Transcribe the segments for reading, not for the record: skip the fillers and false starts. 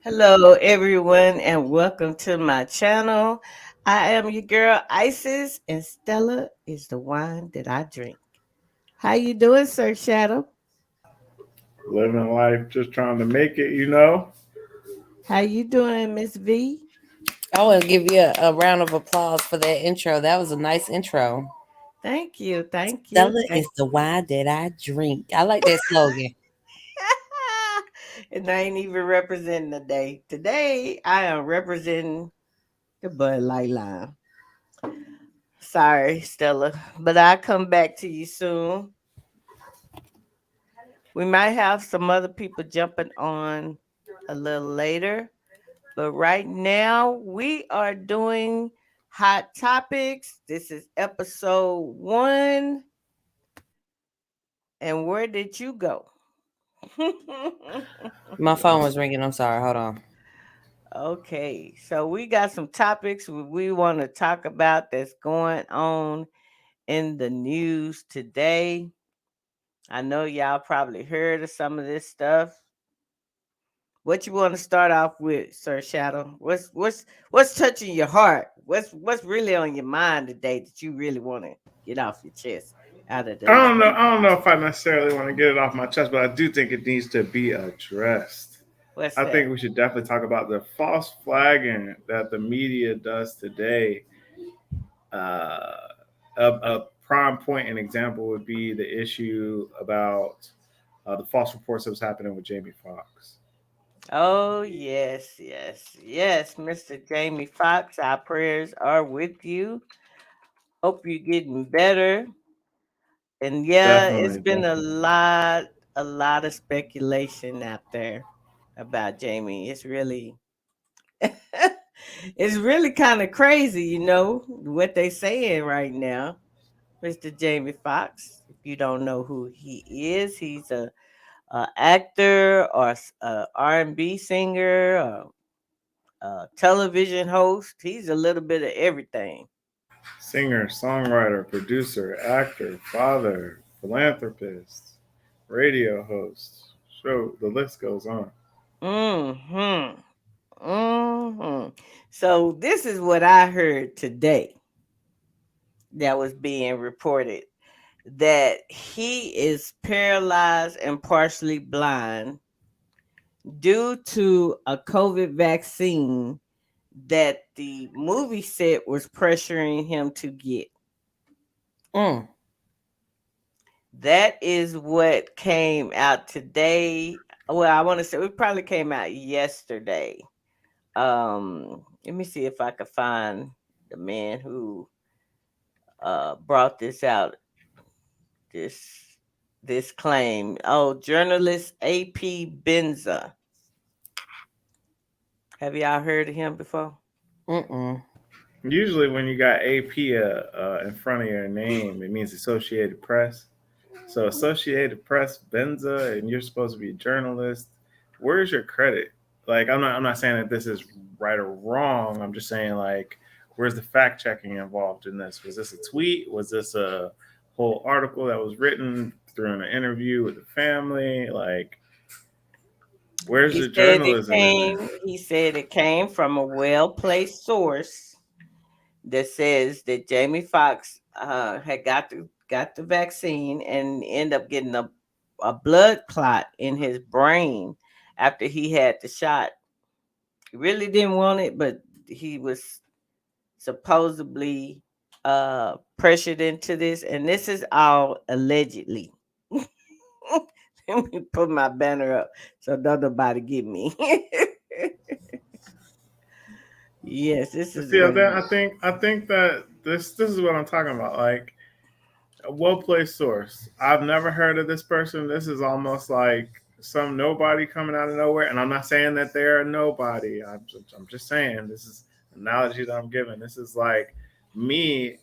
Hello, everyone, and welcome to my channel. I am your girl Isis, and Stella is the wine that I drink. How you doing, Sir Shadow? Living life, just trying to make it. How you doing, Miss V? I want to give you a round of applause for that intro. That was a nice intro. Thank you, thank you, Stella thank is the wine that I drink. I like that slogan. and I ain't even representing the day. Today, I am representing the Bud Light line. Sorry, Stella, but I'll come back to you soon. We might have some other people jumping on a little later. But right now, we are doing hot topics. This is episode 1. And where did you go? My phone was ringing. I'm sorry. Hold on. Okay, so we got some topics we want to talk about that's going on in the news today. I know y'all probably heard of some of this stuff. What you want to start off with, Sir Shadow? What's touching your heart? What's really on your mind today that you really want to get off your chest out of the I news? don't know. I don't know if I necessarily want to get it off my chest, but I do think it needs to be addressed. What's I that? think we should definitely talk about the false flagging that the media does today. Uh, a prime point and example would be the issue about the false reports that was happening with Jamie Foxx. Oh yes, yes, yes, Mr. Jamie Foxx. Our prayers are with you. Hope you're getting better. And yeah, it's Definitely, been a definitely. lot, a lot of speculation out there about Jamie. It's really it's really kind of crazy, what they saying right now. Mr. Jamie Foxx. If you don't know who he is, he's a actor or a R&B singer, a television host. He's a little bit of everything. Singer, songwriter, producer, actor, father, philanthropist, radio host. So the list goes on. Hmm. Hmm. So this is what I heard today that was being reported that he is paralyzed and partially blind due to a COVID vaccine that the movie set was pressuring him to get. Mm. That is what came out today. Well, I want to say it probably came out yesterday. Let me see if I could find the man who brought this out. This this claim. Oh, journalist AP Benza. Have y'all heard of him before? Mm-mm. Usually, when you got AP in front of your name, it means Associated Press. So, Associated Press, Benza, and you're supposed to be a journalist. Where's your credit? Like, I'm not saying that this is right or wrong. I'm just saying, like, where's the fact checking involved in this? Was this a tweet? Was this a whole article that was written during an interview with the family? Like, where's He the said it journalism in came. there? He said it came from a well-placed source that says that Jamie Foxx had got the vaccine and ended up getting a blood clot in his brain after he had the shot. He really didn't want it, but he was supposedly pressured into this, and this is all allegedly. Let me put my banner up so don't nobody get me. Yes, this is See, what. I think that this is what I'm talking about. Like, a well placed source. I've never heard of this person. This is almost like some nobody coming out of nowhere. And I'm not saying that they're a nobody. I'm just saying this is analogy that I'm giving. This is like me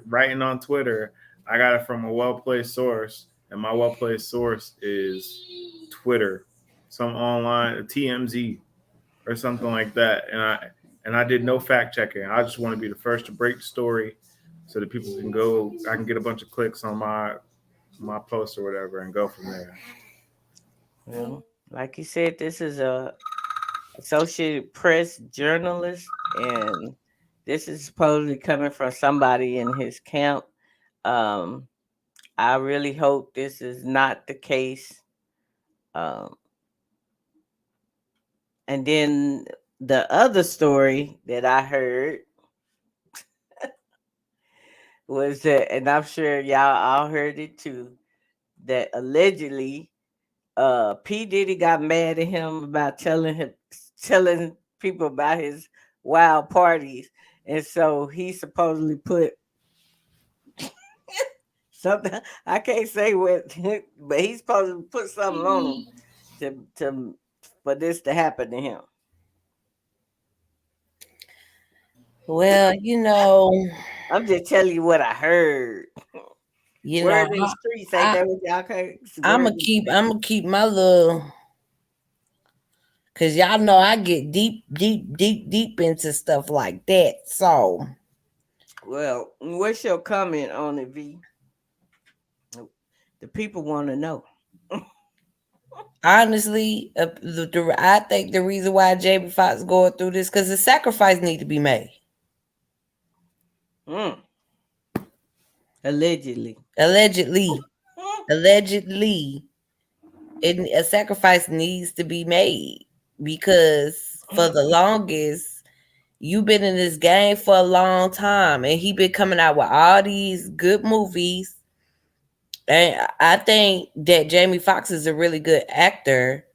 writing on Twitter. I got it from a well placed source, and my well placed source is Twitter, some online TMZ or something like that. And I did no fact checking. I just want to be the first to break the story so that people can go. I can get a bunch of clicks on my post or whatever and go from there. Well, like you said, this is a Associated Press journalist, and this is supposedly coming from somebody in his camp. Um, I really hope this is not the case. Um, and then the other story that I heard was that, and I'm sure y'all all heard it too, that allegedly P. Diddy got mad at him about telling people about his wild parties. And so he supposedly put something, I can't say what, but he's supposed to put something on him to for this to happen to him. Well, I'm just telling you what I heard. you know, Word in the streets, ain't I, that what y'all can? I'm Word gonna in the keep, streets. I'm gonna keep my little, cause y'all know I get deep, deep, deep, deep into stuff like that. So Well, what's your comment on it, V? The people want to know. honestly, I think the reason why Jamie Foxx going through this, cause the sacrifice need to be made. Mm, allegedly. Allegedly, allegedly, a sacrifice needs to be made because for the longest you've been in this game for a long time and he been coming out with all these good movies, and I think that Jamie Foxx is a really good actor.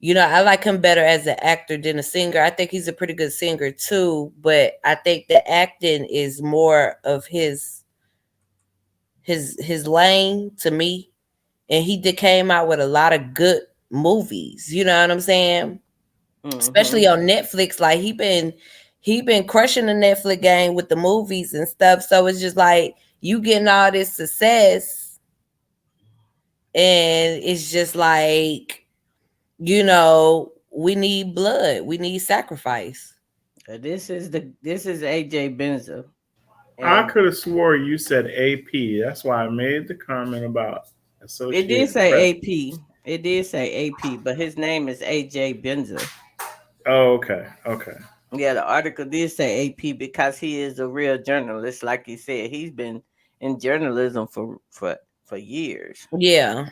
I like him better as an actor than a singer. I think he's a pretty good singer too, but I think the acting is more of his lane to me. And he did came out with a lot of good movies. You know what I'm saying? Mm-hmm. Especially on Netflix. Like he been crushing the Netflix game with the movies and stuff. So it's just like you getting all this success, and it's just like we need blood, we need sacrifice. This is AJ Benza, I and could have swore you said AP. That's why I made the comment about it did Associated say Press. AP. It did say AP, but his name is AJ Benza. Oh, okay, okay. Yeah, the article did say AP because he is a real journalist. Like you said, he's been in journalism for years. Yeah.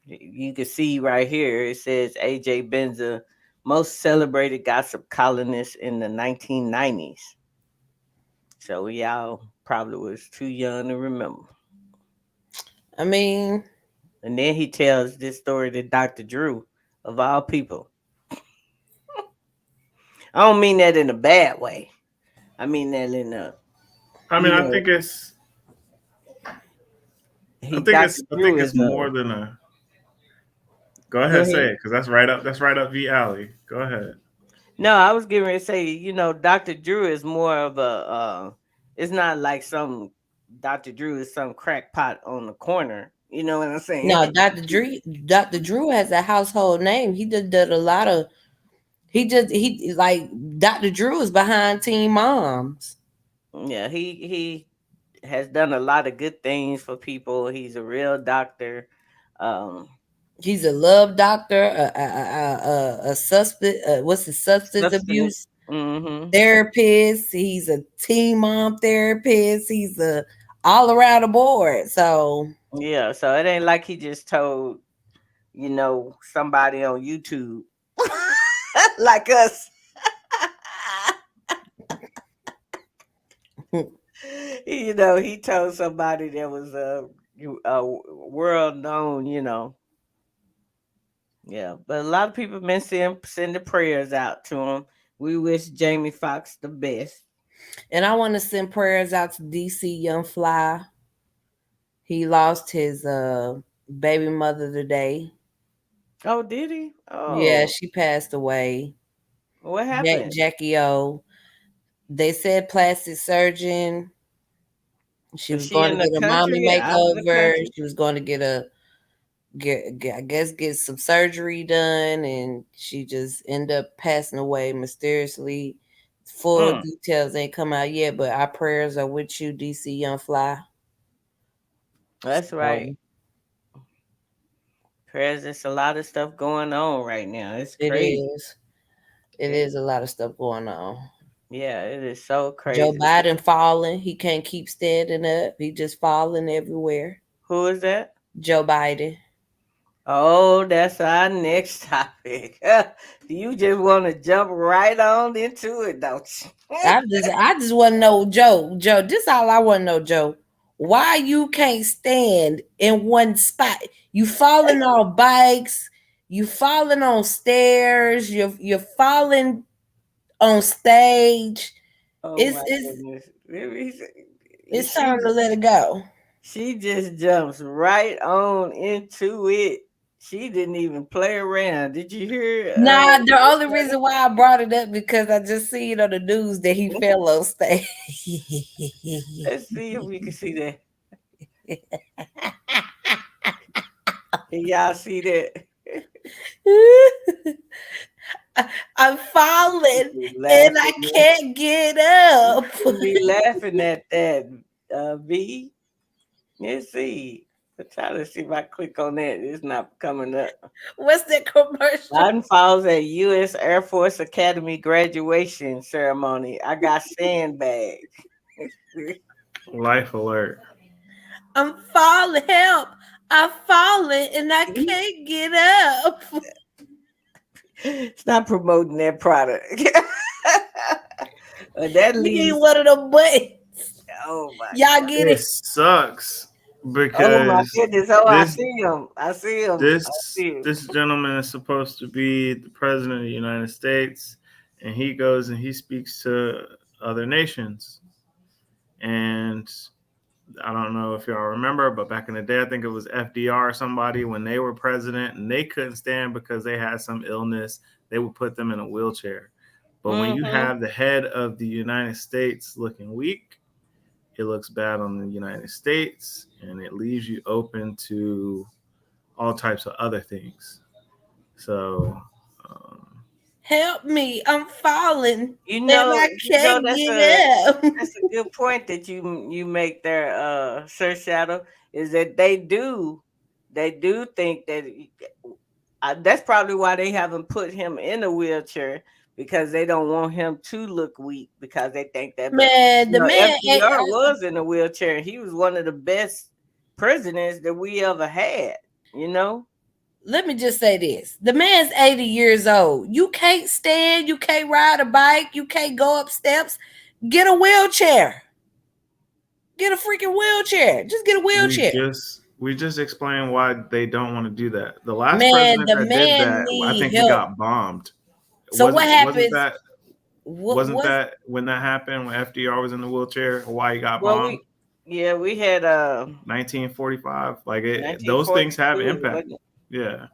You can see right here it says AJ Benza, most celebrated gossip columnist in the 1990s. So y'all probably was too young to remember. I mean, And then he tells this story to Dr. Drew, of all people. I don't mean that in a bad way. I mean that in a, I mean, you know, he Dr. I Drew think it's is more a. than a. Go Go ahead, say ahead. it, because that's right up. That's right up V alley. Go ahead. No, I was getting ready to say, Dr. Drew is more of a. It's not like some Dr. Drew is some crackpot on the corner. You know what I'm saying? no, Dr. Drew has a household name. He did a lot of. He like Dr. Drew is behind Teen Moms. Yeah, he has done a lot of good things for people. He's a real doctor. Um, He's a love doctor, a suspect. What's his substance substance. abuse Mm-hmm. therapist? He's a teen mom therapist. He's a all around the board. So Yeah, so it ain't like he just told somebody on YouTube like us. He told somebody that was a world known. Yeah, but a lot of people been sending prayers out to him. We wish Jamie Foxx the best. and I want to send prayers out to DC Young Fly. He lost his baby mother today. Oh, did he? Yeah, Oh, she passed away. what happened? Jackie O. They said plastic surgeon. She Is was she going in to the get a mommy country? Out of the makeover. country? She was going to I guess get some surgery done, and she just ended up passing away mysteriously. Full Mm, details ain't come out yet, but our prayers are with you, DC Young Fly. that's right. So There's a lot of stuff going on right now. It's it crazy. is. It It, is a lot of stuff going on. yeah, it is so Joe crazy. Biden falling. He can't keep standing up. He just falling everywhere. Who is that? Joe Biden. Oh, that's our next topic. You just want to jump right on into it, don't you? I just want to know, Joe, this all I want to know, Joe. Why you can't stand in one spot? You falling on bikes, you falling on stairs, you're falling on stage. Oh It's my it's goodness. Maybe it's time She to let it go. she just jumps right on into it. She didn't even play around. Did you hear Nah, the only reason why I brought it up because I just seen on the news that he fell on stage. let's see if we can see that. Can y'all see that? I'm falling Be and I laughing. can't get up. You be laughing at that, V. Let's see. I'm trying to see if I click on that. It's not coming up. What's that commercial? Biden falls at U.S. Air Force Academy graduation ceremony. I got sandbagged. Life alert. I'm falling. Help. I'm falling and I can't get up. Stop promoting that product. That You need leads. one of them buttons. Oh my Y'all god. get It it? sucks Oh my because goodness. Oh, I this see him. I see him. I this see him. this gentleman is supposed to be the president of the United States, and he goes and he speaks to other nations. And I don't know if y'all remember, but back in the day, I think it was FDR or somebody when they were president and they couldn't stand because they had some illness, they would put them in a wheelchair. But when you Mm-hmm. have the head of the United States looking weak, it looks bad on the United States and it leaves you open to all types of other things. So, um, Help me. I'm falling and I You know can't get up. that's a good point that you make there, Sir Shadow, is that they do think that that's probably why they haven't put him in a wheelchair because they don't want him to look weak because they think that. But Man, the man ain't. FDR was in a wheelchair. He was one of the best presidents that we ever had. You know. Let me just say this. The man's 80 years old. You can't stand, you can't ride a bike, you can't go up steps. Get a wheelchair. Get a freaking wheelchair. Just get a we wheelchair. just we just explained why they don't want to do that. The last Man, president the that did man that, I need think we help. got bombed. So what Wasn't happens? that What wasn't was that when that happened when FDR was in the wheelchair? Why he got Well, bombed? we yeah we had 1945. Like those things have 1942, impact. wasn't it? Yeah.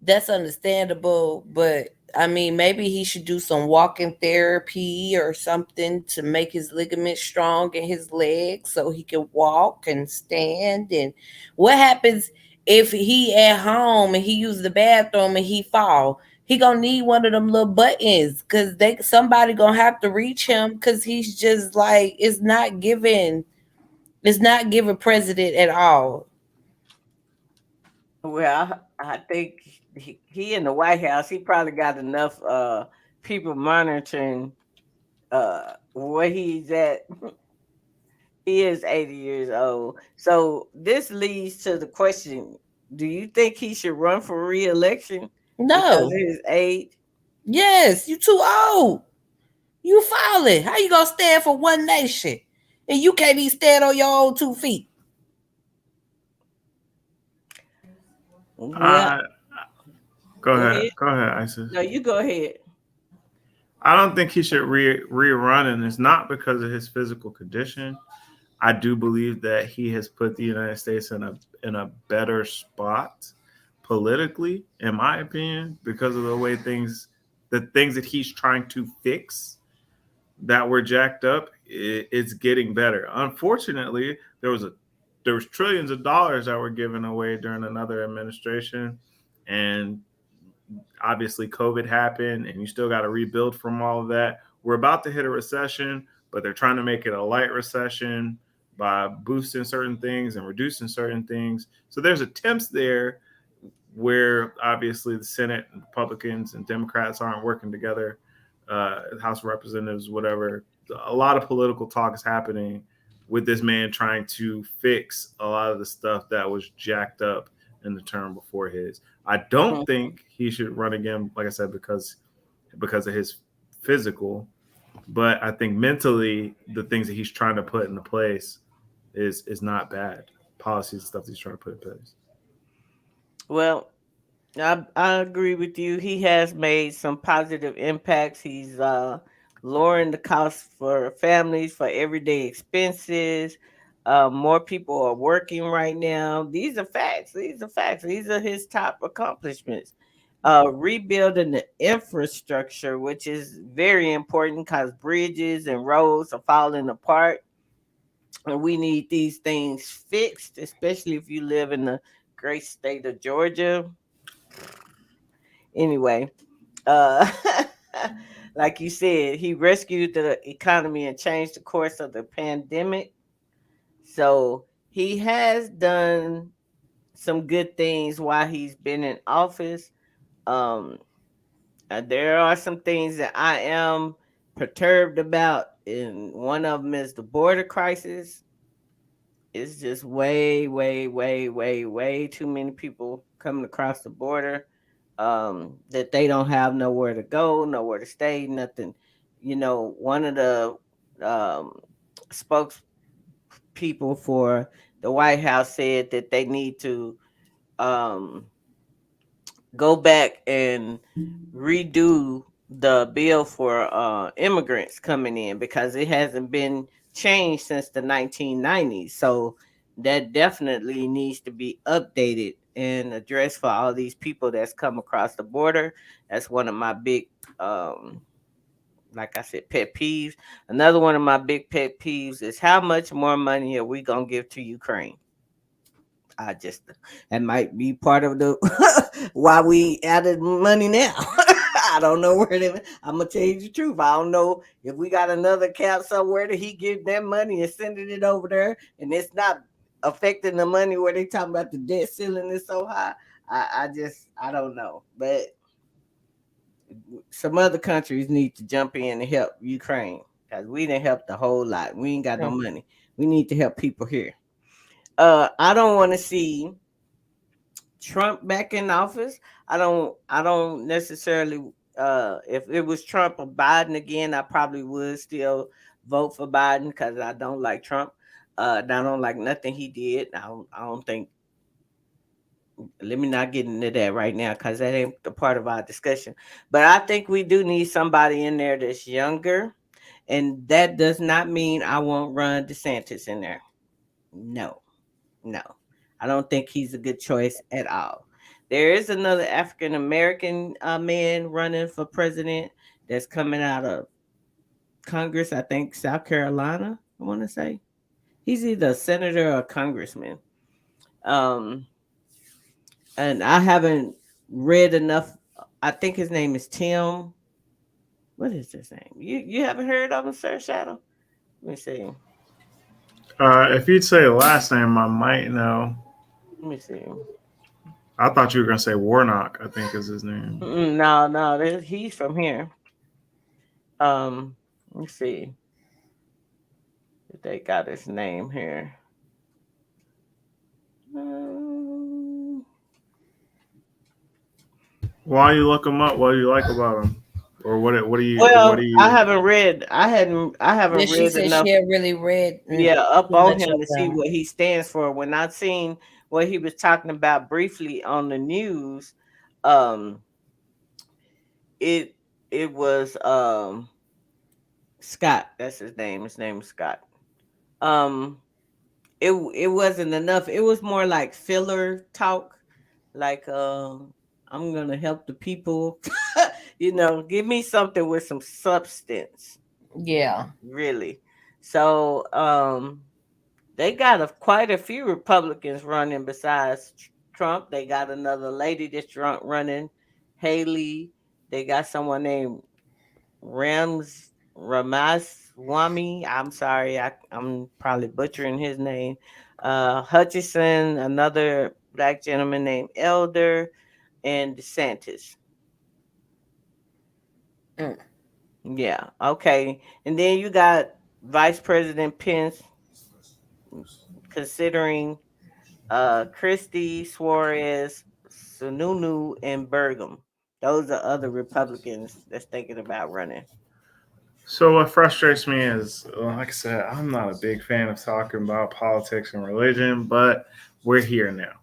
that's understandable, but I mean, maybe he should do some walking therapy or something to make his ligaments strong in his legs so he can walk and stand. And what happens if he at home and he use the bathroom and he fall? He gonna need one of them little buttons because somebody gonna have to reach him because he's just like it's not giving president at all. Well, I think he in the White House. He probably got enough people monitoring where he's at. He is 80 years old. So this leads to the question: do you think he should run for re-election because of No. his age? Yes, you too old. You falling. How you gonna stand for one nation? And you can't even stand on your own 2 feet. Well, Uh, Go go ahead. ahead. Go ahead, Isis. No, you go ahead. I don't think he should rerun, and it's not because of his physical condition. I do believe that he has put the United States in a better spot politically, in my opinion, because of the things that he's trying to fix that were jacked up. it's getting better. Unfortunately, there was trillions of dollars that were given away during another administration, and obviously COVID happened, and you still got to rebuild from all of that. We're about to hit a recession, but they're trying to make it a light recession by boosting certain things and reducing certain things. So there's attempts there where obviously the Senate and Republicans and Democrats aren't working together, House of Representatives, whatever. A lot of political talk is happening with this man trying to fix a lot of the stuff that was jacked up in the term before his. I don't Mhm. think he should run again, like I said, because of his physical, but I think mentally the things that he's trying to put into place is not bad. Policies and stuff that he's trying to put in place. Well, I agree with you. He has made some positive impacts. He's lowering the cost for families for everyday expenses. More people are working right now. These are facts. These are facts. These are his top accomplishments. Rebuilding the infrastructure, which is very important because bridges and roads are falling apart, and we need these things fixed, especially if you live in the great state of Georgia. Anyway, uh, like you said, he rescued the economy and changed the course of the pandemic. So he has done some good things while he's been in office. Um, there are some things that I am perturbed about, and one of them is the border crisis. It's just way, way, way, way, way too many people coming across the border, that they don't have nowhere to go, nowhere to stay, nothing. One of the um, spokespeople for the White House said that they need to um, go back and redo the bill for immigrants coming in because it hasn't been changed since the 1990s. So that definitely needs to be updated and addressed for all these people that's come across the border. That's one of my big, um, like I said, pet peeves. Another one of my big pet peeves is how much more money are we gonna give to Ukraine? I just that might be part of the why we added money now. I don't know where they. I'm gonna tell you the truth. I don't know if we got another cap somewhere that he give that money and sending it over there, and it's not affecting the money where they talking about the debt ceiling is so high. I don't know, but some other countries need to jump in and help Ukraine because we didn't help the whole lot. We ain't got no money. We need to help people here. I don't want to see Trump back in office. I don't necessarily if it was Trump or Biden again, I probably would still vote for Biden because I don't like Trump. And I don't like nothing he did. I don't think let me not get into that right now because that ain't the part of our discussion. But I think we do need somebody in there that's younger. And that does not mean I won't run DeSantis in there. No. No, I don't think he's a good choice at all. There is another African American man running for president that's coming out of Congress, I think South Carolina, I want to say. He's either a senator or a congressman. Um, and I haven't read enough. I think his name is Tim. What is his name? You haven't heard of him, Sir Shadow? Let me see. If you'd say the last name, I might know. Let me see. I thought you were gonna say Warnock. I think is his name. No, no, he's from here. Let me see. They got his name here. Um, Why you look him up? What do you like about him, or what do well, I you? haven't read. I Yeah, haven't she read said she enough. had really read Yeah, up too on much him of to see them. what he stands for. When I seen what he was talking about briefly on the news, um, it it was Scott. That's his name. His name is Scott. Um, it wasn't enough. It was more like filler talk. Like I'm gonna help the people. Give me something with some substance. Yeah. Really. So they got quite a few Republicans running besides Trump. They got another lady that's running, Haley. They got someone named Ramaswamy. I'm sorry, I'm probably butchering his name. Hutchison, another black gentleman named Elder, and DeSantis. Mm. Yeah, okay. And then you got Vice President Pence considering Christie, Suarez, Sununu, and Burgum. Those are other Republicans that's thinking about running. So what frustrates me is, like I said, I'm not a big fan of talking about politics and religion, but we're here now.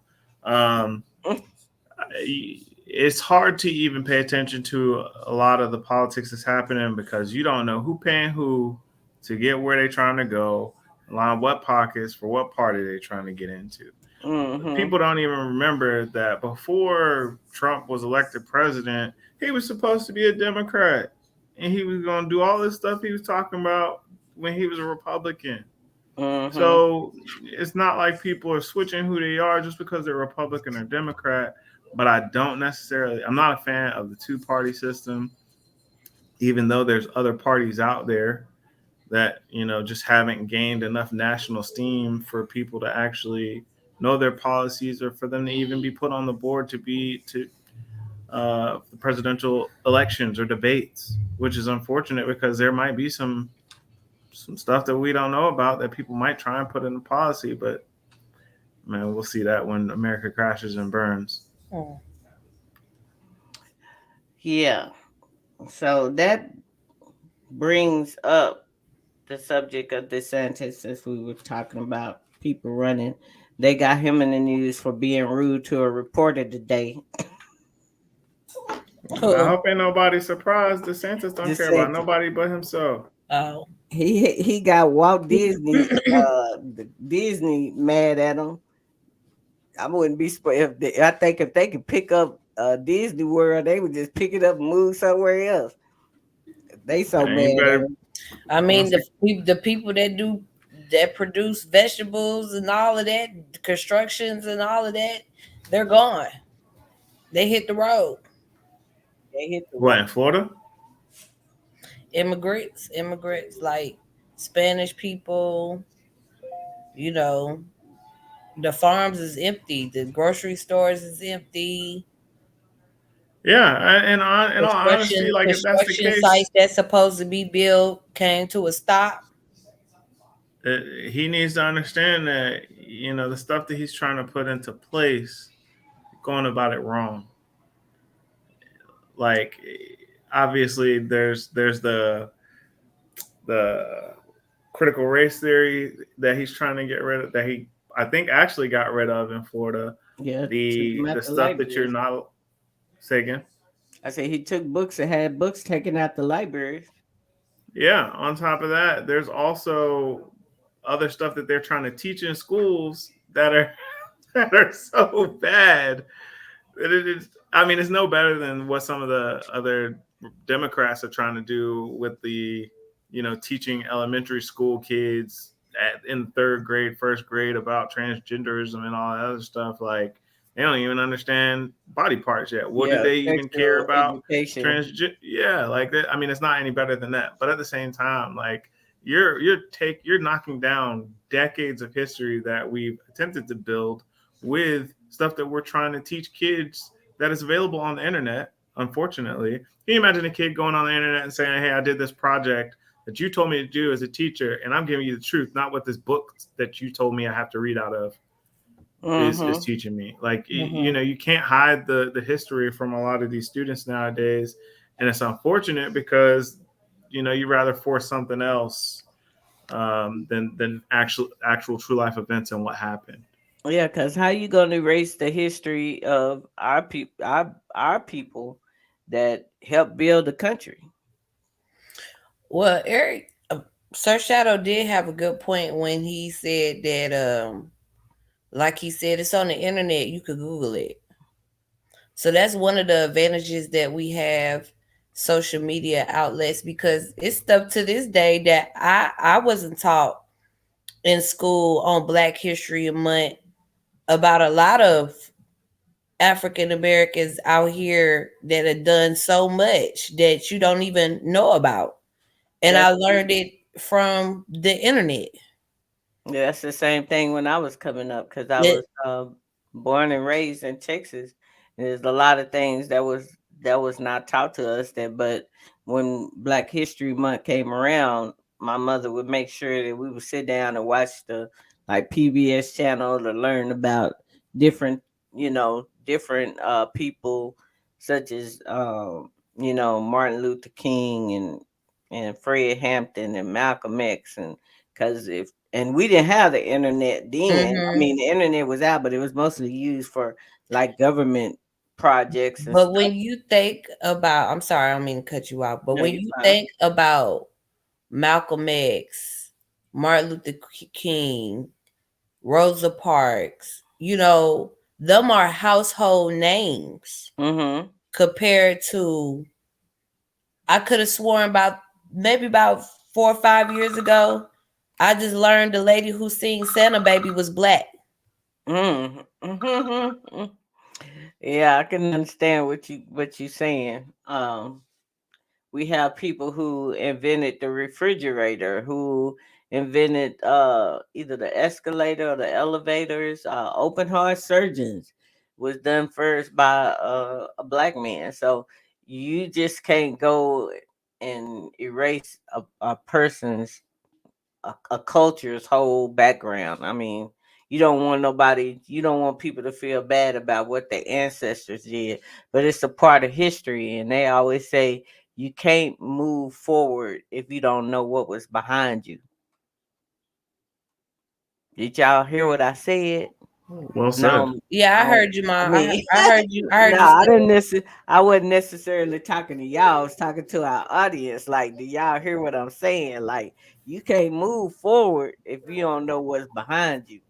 It's hard to even pay attention to a lot of the politics that's happening because you don't know who paying who to get where they're trying to go, line what pockets for what party they're trying to get into. Mm-hmm. People don't even remember that before Trump was elected president, he was supposed to be a Democrat and he was going to do all this stuff he was talking about when he was a Republican. Mm-hmm. So it's not like people are switching who they are just because they're Republican or Democrat. But I'm not a fan of the two-party system, even though there's other parties out there that, just haven't gained enough national steam for people to actually know their policies or for them to even be put on the board to the presidential elections or debates, which is unfortunate because there might be some stuff that we don't know about that people might try and put in the policy, but man, we'll see that when America crashes and burns. Mm. Yeah. So that brings up the subject of DeSantis since we were talking about people running. They got him in the news for being rude to a reporter today. I hope ain't nobody surprised. DeSantis don't care about DeSantis. nobody but himself. Oh. He got Walt Disney Disney mad at him. I wouldn't be if I think if they could pick up Disney World, they would just pick it up and move somewhere else. They so And you mad at better him. I mean, once the the people that produce vegetables and all of that, constructions and all of that, they're gone. They hit the road. They hit the what road. in Florida? Immigrants like Spanish people. You know, the farms is empty. The grocery stores is empty. Yeah, in all honesty, like if that's the Construction case, sites that's supposed to be built came to a stop. he needs to understand that the stuff that he's trying to put into place, going about it wrong. Like obviously, there's the critical race theory that he's trying to get rid of, that he I think actually got rid of in Florida. Yeah, took them The out the stuff that you're libraries. not say again. I said he took books and had books taken out the libraries. Yeah. On top of that, there's also other stuff that they're trying to teach in schools that are that are so bad that it is. I mean, it's no better than what some of the other Democrats are trying to do with the teaching elementary school kids in third grade, first grade about transgenderism and all that other stuff. Like they don't even understand body parts yet. What do Yeah, they even care sexual about? education. Yeah, like that. I mean, it's not any better than that. But at the same time, like you're knocking down decades of history that we've attempted to build with stuff that we're trying to teach kids that is available on the internet. Unfortunately, can you imagine a kid going on the internet and saying, "Hey, I did this project that you told me to do as a teacher, and I'm giving you the truth, not what this book that you told me I have to read out of is Mm-hmm. teaching me." Like Hmm. you can't hide the history from a lot of these students nowadays, and it's unfortunate because you rather force something else than actual true life events and what happened. Yeah, because how you gonna erase the history of our people, our people that helped build the country? Well, Eric, Sir Shadow did have a good point when he said that, like he said, it's on the internet. You could Google it. So that's one of the advantages that we have social media outlets, because it's stuff to this day that I wasn't taught in school on Black History Month about a lot of African Americans out here that have done so much that you don't even know about. And I That's learned it from the internet. Yeah, that's the same thing when I was coming up because I It, was born and raised in Texas. And there's a lot of things that was not taught to us but when Black History Month came around, my mother would make sure that we would sit down and watch the like PBS channel to learn about different, different people such as Martin Luther King and Fred Hampton and Malcolm X because if and we didn't have the internet then. I mhm. mean, the internet was out, but it was mostly used for like government projects and But stuff. when you think about, I'm sorry, I don't mean to cut you off, but No, when you're you fine. think about Malcolm X, Martin Luther King, Rosa Parks, them are household names Mm-hmm. compared to, I could have sworn about maybe about 4 or 5 years ago, I just learned the lady who sings Santa Baby was black. Mm-hmm. Mm-hmm. Yeah, I can understand what you saying. We have people who invented the refrigerator, who invented either the escalator or the elevators. Open heart surgeons was done first by a black man. So you just can't go and erase a person's a culture's whole background. I mean, you don't want people to feel bad about what their ancestors did, but it's a part of history. And they always say you can't move forward if you don't know what was behind you. Did y'all hear what I said? Well said. No, Yeah, I, I heard you, I Mom. mean, I heard you. I heard no, you I say, didn't I wasn't necessarily talking to y'all. I was talking to our audience. Like, do y'all hear what I'm saying? Like, you can't move forward if you don't know what's behind you.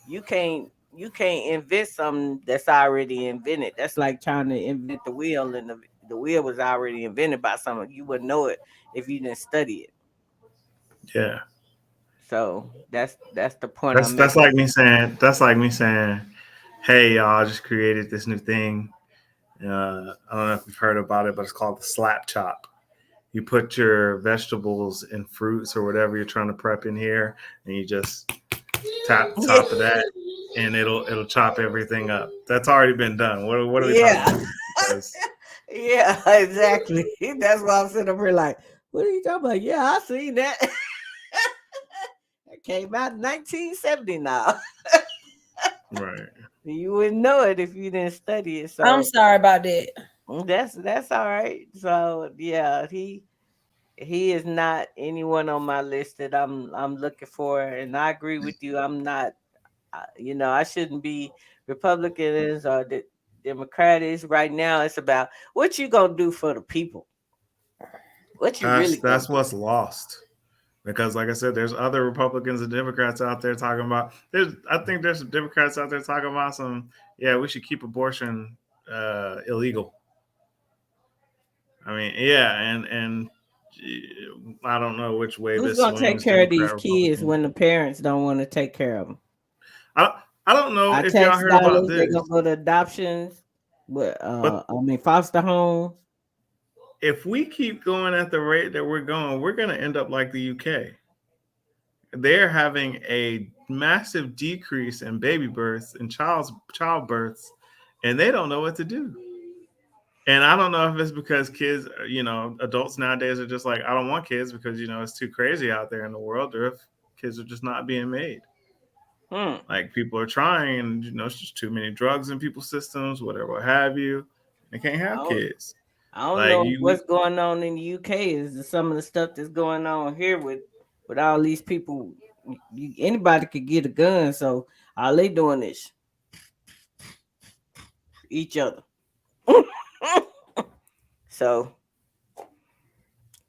You can't invent something that's already invented. That's like trying to invent the wheel, and the wheel was already invented by someone. You wouldn't know it if you didn't study it. Yeah. So that's the point That's I'm that's making. like me saying that's like me saying, hey y'all, I just created this new thing. I don't know if you've heard about it, but it's called the slap chop. You put your vegetables and fruits or whatever you're trying to prep in here, and you just tap the top of that, and it'll chop everything up. That's already been done. What are we talking Yeah. about? Because Yeah, exactly. That's why I'm sitting up here like, what are you talking about? Yeah, I seen that. It came out in 1970 now. right, You wouldn't know it if you didn't study it. I'm So sorry about that. that's all right. So yeah, he is not anyone on my list that I'm looking for, and I agree with you. I'm not. I shouldn't be Republicans or Democrats right now. It's about what you gonna do for the people. What you that's really gonna that's do. what's lost. Because, like I said, there's other Republicans and Democrats out there talking about. I think there's some Democrats out there talking about some. Yeah, we should keep abortion illegal. I mean, yeah, and I don't know which way Who's this gonna take swings, care of these Democrat, kids Republican. when the parents don't want to take care of them? I don't, I don't know Our if y'all tax heard about dollars they this, gonna go to adoptions, but but I mean foster homes. if we keep going at the rate that we're going, we're going to end up like the UK. They're having a massive decrease in baby births and childbirths, and they don't know what to do. And I don't know if it's because kids, adults nowadays are just like, I don't want kids because it's too crazy out there in the world, or if kids are just not being made. Hmm. Like people are trying, and it's just too many drugs in people's systems, whatever, what have you. They can't I have don't, kids. I don't Like know you, what's going on in the UK. Is some of the stuff that's going on here with all these people. Anybody could get a gun, so all they doing is each other. So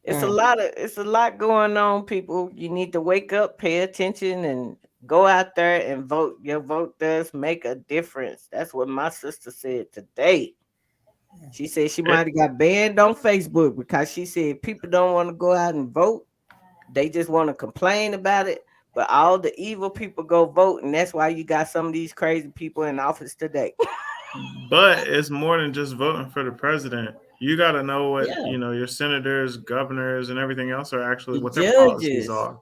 Mm. it's a lot going on, people. You need to wake up, pay attention, and go out there and vote. Your vote does make a difference. That's what my sister said today. She said she It, might have got banned on Facebook because she said people don't want to go out and vote. They just want to complain about it. But all the evil people go vote, and that's why you got some of these crazy people in office today. but it's more than just voting for the president. You got to know what Yeah. your senators, governors, and everything else are actually The what their policies judges. are.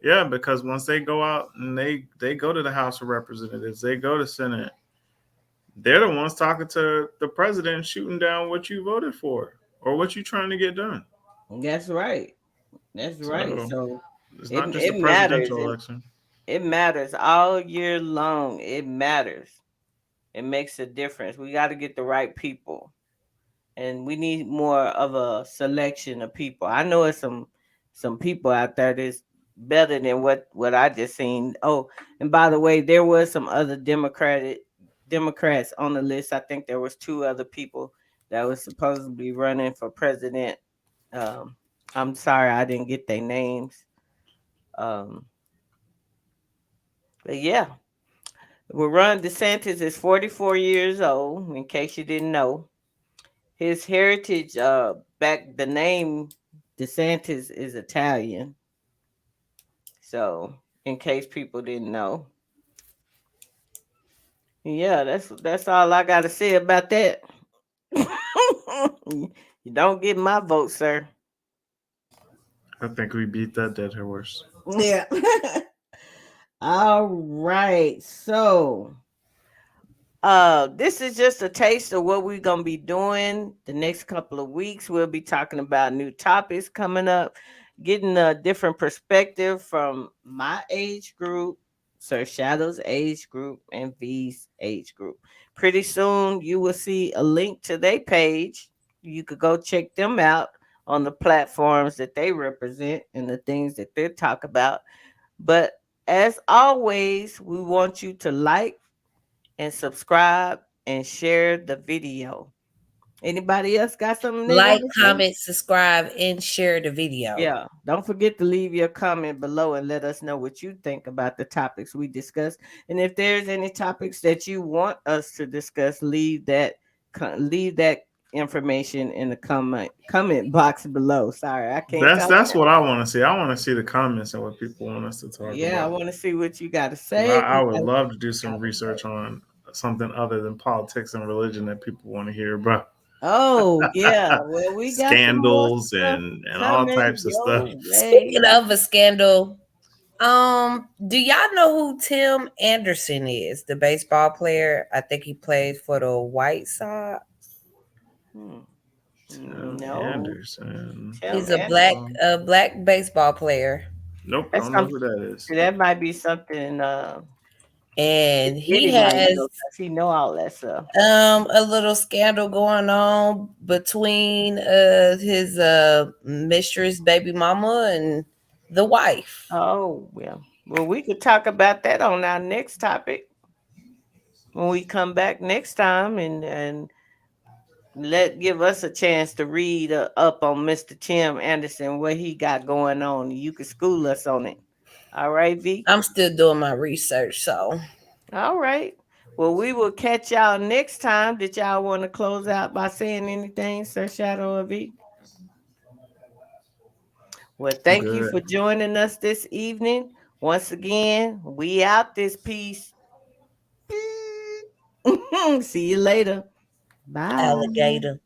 Yeah, because once they go out and they go to the House of Representatives, they go to Senate, they're the ones talking to the president, shooting down what you voted for or what you trying to get done. That's right. That's right. So So it's it not just a it matters. presidential election. It matters all year long. It matters. It makes a difference. We got to get the right people, and we need more of a selection of people. I know it's some people out there that's better than what I just seen. Oh, and by the way, there was some other Democrats on the list. I think there was two other people that was supposedly running for president. Um, I'm sorry I didn't get their names. Um, but yeah, well, Ron Desantis is 44 years old. In case you didn't know, his heritage, back the name DeSantis is Italian. So, in case people didn't know, yeah, that's all I got to say about that. You don't get my vote, sir. I think we beat that dead horse. Yeah. All right. So, this is just a taste of what we're gonna be doing the next couple of weeks. We'll be talking about new topics coming up, getting a different perspective from my age group, Sir Shadow's age group, and V's age group. Pretty soon you will see a link to their page. You could go check them out on the platforms that they represent and the things that they talk about. But as always, we want you to like and subscribe and share the video. Anybody else got something they Like, want to say? comment, subscribe, and share the video. Yeah, don't forget to leave your comment below and let us know what you think about the topics we discussed. And if there's any topics that you want us to discuss, leave that information in the comment box below. Sorry, I can't That's talk that's now. what I want to see. I want to see the comments and what people want us to talk Yeah, I about. want to see what you got to 'Cause say. I would love to do some research on something other than politics and religion that people want to hear about. Oh yeah, well we got some more Scandals stuff and all coming types of stuff. your way. Speaking of a scandal, do y'all know who Tim Anderson is? The baseball player. I think he played for the White Sox. Hmm. Tim No, Anderson. Tim He's a black Anderson. Um, a black baseball player. nope, I That's don't know some. who that is. That might be something. And he Diddy might has know 'cause he know all that stuff. a little scandal going on between his mistress, baby mama, and the wife. Oh well. Well, we could talk about that on our next topic when we come back next time, and give us a chance to read up on Mr. Tim Anderson, what he got going on. You could school us on it. All right, V. I'm still doing my research, so All right. Well, we will catch y'all next time. Did y'all want to close out by saying anything, Sir Shadow of V? Well, I'm thank you good. for joining us this evening. Once again, we out this piece. See you later. Bye. alligator.